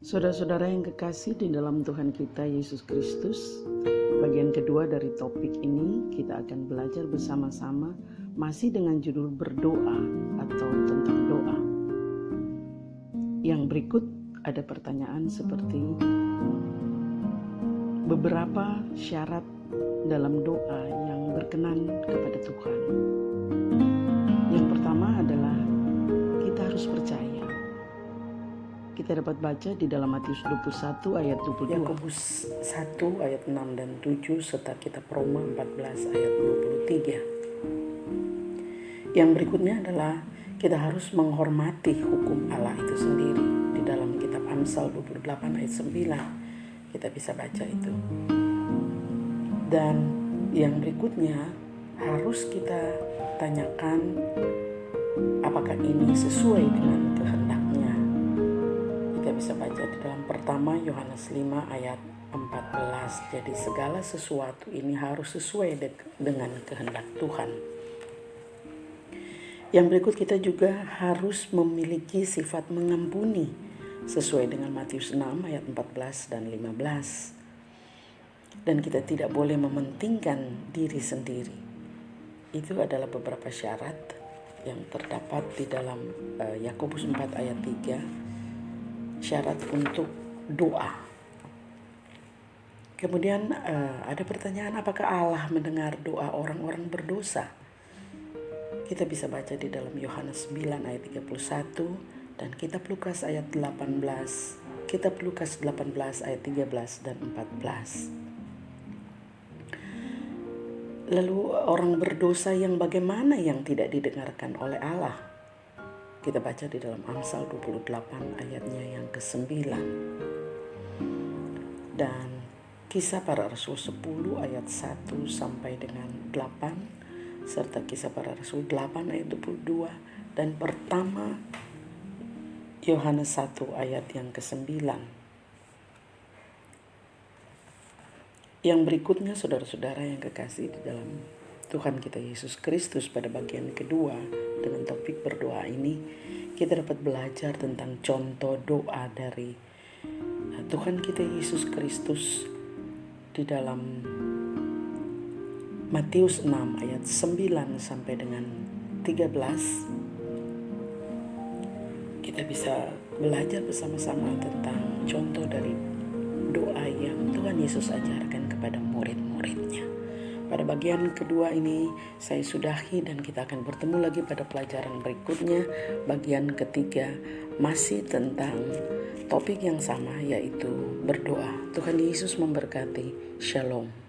Saudara-saudara yang kekasih di dalam Tuhan kita Yesus Kristus, bagian kedua dari topik ini kita akan belajar bersama-sama masih dengan judul berdoa atau tentang doa. Yang berikut ada pertanyaan seperti beberapa syarat dalam doa yang berkenan kepada Tuhan. Yang pertama adalah kita harus percaya. Kita dapat baca di dalam Matius 21 ayat 22. Yakobus 1 ayat 6 dan 7 serta kitab Roma 14 ayat 23. Yang berikutnya adalah kita harus menghormati hukum Allah itu sendiri. Di dalam kitab Amsal 28 ayat 9 kita bisa baca itu. Dan yang berikutnya harus kita tanyakan apakah ini sesuai dengan kehendaknya. Kita bisa baca di dalam pertama Yohanes 5 ayat 14. Jadi segala sesuatu ini harus sesuai dengan kehendak Tuhan. Yang berikut kita juga harus memiliki sifat mengampuni sesuai dengan Matius 6 ayat 14 dan 15. Dan kita tidak boleh mementingkan diri sendiri. Itu adalah beberapa syarat yang terdapat di dalam Yakobus 4 ayat 3. Syarat untuk doa. Kemudian ada pertanyaan, apakah Allah mendengar doa orang-orang berdosa? Kita bisa baca di dalam Yohanes 9 ayat 31 dan kitab Lukas ayat 18, kitab Lukas 18 ayat 13 dan 14. Lalu orang berdosa yang bagaimana yang tidak didengarkan oleh Allah? Kita baca di dalam Amsal 28 ayatnya yang ke-9. Dan Kisah Para Rasul 10 ayat 1 sampai dengan 8 serta Kisah Para Rasul 8 ayat 22 dan pertama Yohanes 1 ayat yang ke-9. Yang berikutnya saudara-saudara yang kekasih di dalam Tuhan kita Yesus Kristus, pada bagian kedua dengan topik berdoa ini kita dapat belajar tentang contoh doa dari Tuhan kita Yesus Kristus di dalam Matius 6 ayat 9 sampai dengan 13. Kita bisa belajar bersama-sama tentang contoh dari doa yang Tuhan Yesus ajarkan kepada murid-muridnya. Pada bagian kedua ini saya sudahi dan kita akan bertemu lagi pada pelajaran berikutnya. Bagian ketiga masih tentang topik yang sama, yaitu berdoa. Tuhan Yesus memberkati. Shalom.